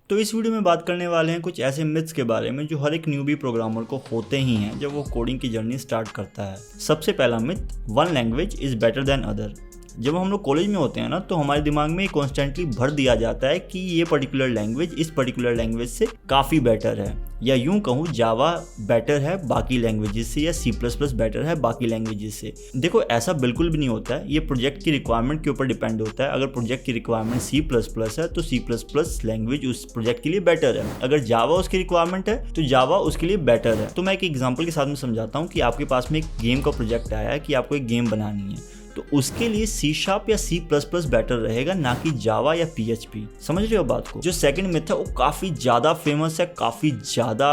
तो इस वीडियो में बात करने वाले हैं कुछ ऐसे मिथ्स के बारे में जो हर एक न्यूबी प्रोग्रामर को होते ही हैं जब वो कोडिंग की जर्नी स्टार्ट करता है। सबसे पहला myth, one language is better than other. जब हम लोग कॉलेज में होते हैं ना तो हमारे दिमाग में कॉन्स्टेंटली भर दिया जाता है कि ये पर्टिकुलर लैंग्वेज इस पर्टिकुलर लैंग्वेज से काफ़ी बेटर है, या यूं कहूँ जावा बेटर है बाकी लैंग्वेजेस से, या सी प्लस प्लस बेटर है बाकी लैंग्वेजेस से। देखो ऐसा बिल्कुल भी नहीं होता है, ये प्रोजेक्ट की रिक्वायरमेंट के ऊपर डिपेंड होता है। अगर प्रोजेक्ट की रिक्वायरमेंट सी प्लस प्लस है तो सी प्लस प्लस लैंग्वेज उस प्रोजेक्ट के लिए बेटर है। अगर जावा उसकी रिक्वायरमेंट है तो जावा उसके लिए बेटर है। तो मैं एक एग्जाम्पल के साथ में समझाता हूँ कि आपके पास में एक गेम का प्रोजेक्ट आया है कि आपको एक गेम बनानी है, तो उसके लिए सी शार्प या सी प्लस प्लस बेटर रहेगा, ना कि जावा या PHP। समझ रहे हो बात को। जो सेकंड मिथ है वो काफी ज्यादा फेमस है, काफी ज्यादा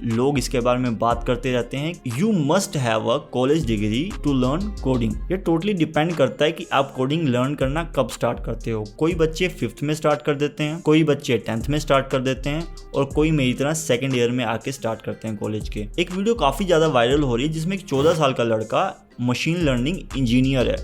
लोग इसके बारे में बात करते रहते हैं। You must have a college degree to learn coding. ये टोटली डिपेंड करता है कि आप कोडिंग लर्न करना कब स्टार्ट करते हो। कोई बच्चे 5th में स्टार्ट कर देते हैं, कोई बच्चे 10th में स्टार्ट कर देते हैं, और कोई मेरी तरह 2nd ईयर में आके स्टार्ट करते हैं कॉलेज के। एक वीडियो काफी ज्यादा वायरल हो रही है जिसमें एक 14 साल का लड़का मशीन लर्निंग इंजीनियर है।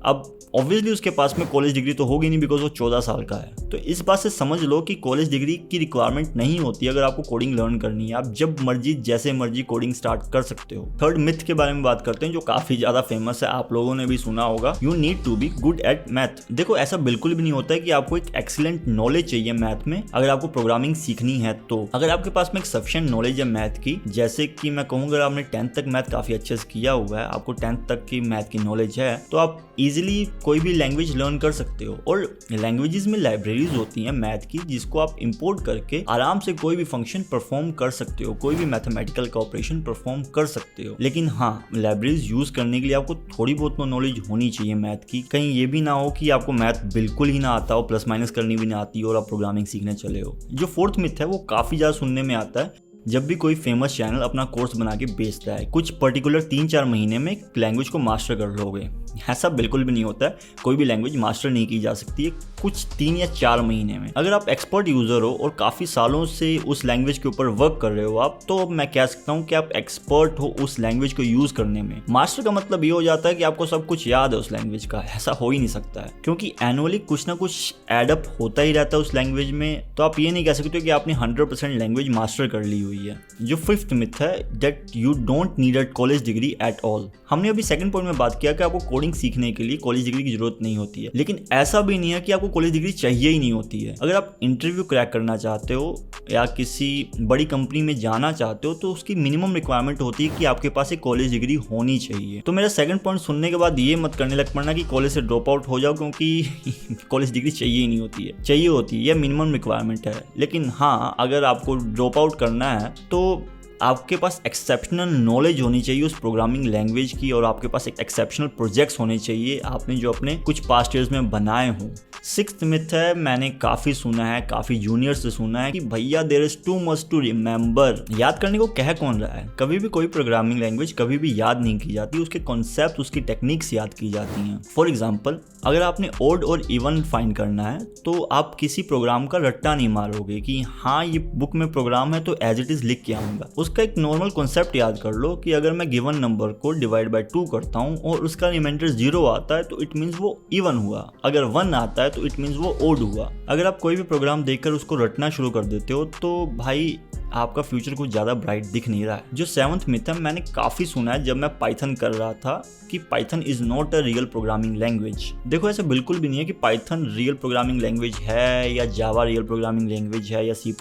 अब ऑब्वियसली उसके पास में कॉलेज डिग्री तो होगी नहीं, बिकॉज वो 14 साल का है। तो इस बात से समझ लो कि कॉलेज डिग्री की रिक्वायरमेंट नहीं होती अगर आपको कोडिंग लर्न करनी है। आप जब मर्जी जैसे मर्जी कोडिंग स्टार्ट कर सकते हो। थर्ड मिथ के बारे में बात करते हैं जो काफी ज्यादा फेमस है, आप लोगों ने भी सुना होगा, you need to be good at math. देखो ऐसा बिल्कुल भी नहीं होता है कि आपको एक एक्सीलेंट नॉलेज चाहिए मैथ में अगर आपको प्रोग्रामिंग सीखनी है। तो अगर आपके पास में एक सफिशिएंट नॉलेज है मैथ की, जैसे कि मैं कहूँ अगर आपने 10th तक मैथ काफी अच्छे से किया हुआ है, आपको 10th तक की मैथ की नॉलेज है, तो आप इजिली कोई भी लैंग्वेज लर्न कर सकते हो। और लैंग्वेजेस में लाइब्रेरीज होती हैं मैथ की, जिसको आप इंपोर्ट करके आराम से कोई भी फंक्शन परफॉर्म कर सकते हो, कोई भी मैथमेटिकल का ऑपरेशन परफॉर्म कर सकते हो। लेकिन हाँ, लाइब्रेरीज यूज करने के लिए आपको थोड़ी बहुत नॉलेज होनी चाहिए मैथ की। कहीं ये भी ना हो कि आपको मैथ बिल्कुल ही ना आता हो, प्लस माइनस करनी भी ना आती हो और आप प्रोग्रामिंग सीखने चले हो। जो फोर्थ मिथ है वो काफी ज्यादा सुनने में आता है जब भी कोई फेमस चैनल अपना कोर्स बना के बेचता है, कुछ पर्टिकुलर 3-4 महीने में लैंग्वेज को मास्टर कर लोगे। ऐसा बिल्कुल भी नहीं होता है, कोई भी लैंग्वेज मास्टर नहीं की जा सकती है कुछ 3 या 4 महीने में। अगर आप एक्सपर्ट यूजर हो और काफी सालों से उस लैंग्वेज के ऊपर वर्क कर रहे हो आप, तो मैं कह सकता हूँ कि आप एक्सपर्ट हो उस लैंग्वेज को यूज करने में। मास्टर का मतलब ये हो जाता है कि आपको सब कुछ याद है उस लैंग्वेज का। ऐसा हो ही नहीं सकता है, क्योंकि एनुअली कुछ ना कुछ एडअप होता ही रहता है उस लैंग्वेज में। तो आप ये नहीं कह सकते कि आपने 100% लैंग्वेज मास्टर कर ली हुई है। जो फिफ्थ मिथ है, that you don't need a college degree at all. हमने अभी सेकंड पॉइंट में बात किया कि आपको कोडिंग सीखने के लिए कॉलेज डिग्री की जरूरत नहीं होती है, लेकिन ऐसा भी नहीं है कि आपको कॉलेज डिग्री चाहिए ही नहीं होती है। अगर आप इंटरव्यू क्रैक करना चाहते हो या किसी बड़ी कंपनी में जाना चाहते हो, तो उसकी मिनिमम रिक्वायरमेंट होती है कि आपके पास एक कॉलेज डिग्री होनी चाहिए। तो मेरा सेकंड पॉइंट सुनने के बाद ये मत करने लग पड़ना कि कॉलेज से ड्रॉप आउट हो जाओ, क्योंकि कॉलेज डिग्री चाहिए ही नहीं होती है। चाहिए होती है, यह मिनिमम रिक्वायरमेंट है। लेकिन हाँ, अगर आपको ड्रॉप आउट करना है तो आपके पास एक्सेप्शनल नॉलेज होनी चाहिए उस प्रोग्रामिंग लैंग्वेज की, और आपके पास एक एक्सेप्शनल प्रोजेक्ट्स होने चाहिए आपने जो अपने कुछ पास्ट ईयर्स में बनाए हों। सिक्स्थ मिथ है, मैंने काफ़ी सुना है, काफ़ी जूनियर्स से सुना है कि भैया there is too much to remember. याद करने को कह कौन रहा है? कभी भी कोई प्रोग्रामिंग लैंग्वेज कभी भी याद नहीं की जाती, उसके कॉन्सेप्ट, उसकी टेक्निक्स याद की जाती हैं। फॉर एग्जाम्पल, अगर आपने ओड और इवन फाइंड करना है तो आप किसी प्रोग्राम का रट्टा नहीं मारोगे कि हाँ ये बुक में प्रोग्राम है तो एज इट इज लिख के आऊंगा। उसका एक नॉर्मल कॉन्सेप्ट याद कर लो कि अगर मैं गिवन नंबर को डिवाइड बाय 2 करता हूँ और उसका रिमाइंडर 0 आता है तो इट मीन्स वो इवन हुआ। अगर 1 आता है तो इट मीन्स वो ओड हुआ। अगर आप कोई भी प्रोग्राम देखकर उसको रटना शुरू कर देते हो तो भाई आपका फ्यूचर कुछ ज़्यादा ब्राइट दिख नहीं रहा है। जो 7th मिथ है, मैंने काफ़ी सुना है जब मैं पाइथन कर रहा था कि Python is not a real programming language. देखो ऐसा बिल्कुल भी नहीं है कि पाइथन रियल प्रोग्रामिंग लैंग्वेज है या जावा रियल प्रोग्रामिंग लैंग्वेज है या C++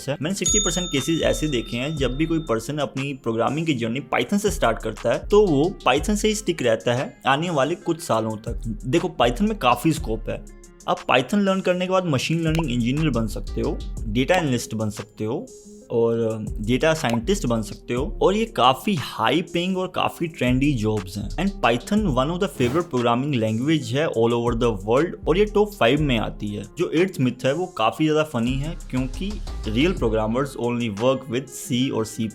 है। मैंने 60% केसेस ऐसे देखे हैं जब भी कोई पर्सन अपनी प्रोग्रामिंग की जर्नी पाइथन से स्टार्ट करता है तो वो पाइथन से ही स्टिक रहता है आने वाले कुछ सालों तक। देखो पाइथन में काफ़ी स्कोप है। आप पाइथन लर्न करने के बाद मशीन लर्निंग इंजीनियर बन सकते हो, डेटा एनालिस्ट बन सकते हो और डेटा साइंटिस्ट बन सकते हो, और ये काफ़ी हाई पेइंग और काफ़ी ट्रेंडी जॉब्स हैं। And Python one of the favourite programming language है ऑल ओवर द वर्ल्ड, और ये टॉप 5 में आती है। जो 8th मिथ है वो काफ़ी ज़्यादा फनी है, क्योंकि real programmers only work with C और C++।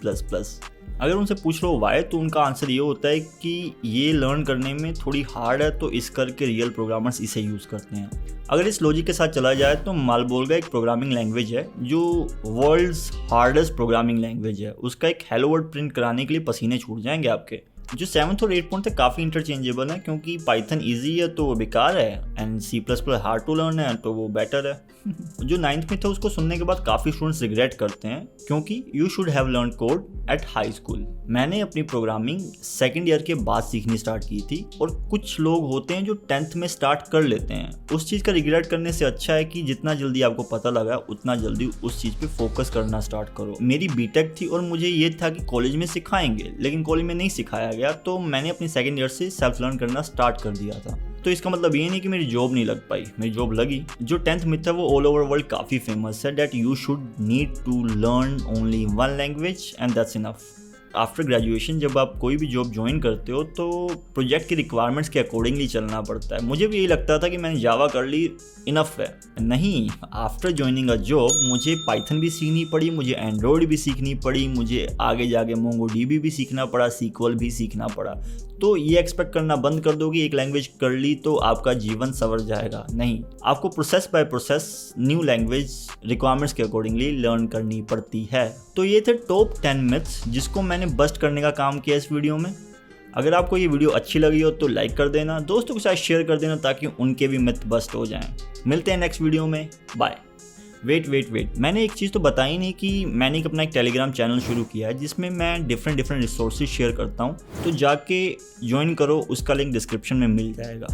अगर उनसे पूछ लो वाई, तो उनका आंसर ये होता है कि ये लर्न करने में थोड़ी हार्ड है, तो इस करके रियल प्रोग्रामर्स इसे यूज़ करते हैं। अगर इस लॉजिक के साथ चला जाए तो मालबोर्गा एक प्रोग्रामिंग लैंग्वेज है जो वर्ल्ड्स हार्डेस्ट प्रोग्रामिंग लैंग्वेज है। उसका एक हेलो वर्ल्ड प्रिंट कराने के लिए पसीने छूट जाएंगे आपके। जो 7th और 8th पॉइंट थे काफ़ी इंटरचेंजेबल है, क्योंकि पाइथन ईजी है तो वो बेकार है and C++ hard to learn है तो वो बेटर है। जो 9th में था उसको सुनने के बाद काफ़ी स्टूडेंट्स रिग्रेट करते हैं क्योंकि you should have learn code at high school. मैंने अपनी प्रोग्रामिंग सेकेंड ईयर के बाद सीखनी स्टार्ट की थी और कुछ लोग होते हैं जो 10th में स्टार्ट कर लेते हैं। उस चीज़ का रिग्रेट करने से अच्छा है कि जितना जल्दी आपको पता लगा उतना जल्दी उस चीज़ पे फोकस करना स्टार्ट करो। मेरी बीटेक थी और मुझे ये था कि कॉलेज में सिखाएंगे, लेकिन कॉलेज में नहीं सिखाया गया, तो मैंने अपनी सेकेंड ईयर से सेल्फ लर्न करना स्टार्ट कर दिया था। तो इसका मतलब ये नहीं कि मेरी जॉब नहीं लग पाई, मेरी जॉब लगी। जो 10th मिथ है वो ऑल ओवर वर्ल्ड काफ़ी फेमस है, that you should need to learn only one language and that's enough. After graduation जब आप कोई भी जॉब ज्वाइन करते हो तो प्रोजेक्ट की रिक्वायरमेंट्स के अकॉर्डिंगली चलना पड़ता है। मुझे भी यही लगता था कि मैंने जावा कर ली, इनफ है। नहीं, आफ्टर ज्वाइनिंग अ जॉब मुझे पाइथन भी सीखनी पड़ी, मुझे एंड्रॉयड भी सीखनी पड़ी, मुझे आगे जाके मोंगोडीबी भी सीखना पड़ा, सीक्वल भी सीखना पड़ा। तो ये एक्सपेक्ट करना बंद कर दो कि एक लैंग्वेज कर ली तो आपका जीवन संवर जाएगा। नहीं, आपको process by process new language requirements के अकॉर्डिंगली लर्न करनी पड़ती है। तो ये थे टॉप 10 मिथ्स जिसको मैंने बस्ट करने का काम किया इस वीडियो में। अगर आपको ये वीडियो अच्छी लगी हो तो लाइक कर देना, दोस्तों के साथ शेयर कर देना ताकि उनके भी मिथ बस्ट हो जाएं। मिलते हैं नेक्स्ट वीडियो में, बाय। वेट, मैंने एक चीज़ तो बताई नहीं कि मैंने अपना एक टेलीग्राम चैनल शुरू किया है जिसमें मैं डिफरेंट रिसोर्सेज शेयर करता हूँ, तो जाके ज्वाइन करो, उसका लिंक डिस्क्रिप्शन में मिल जाएगा।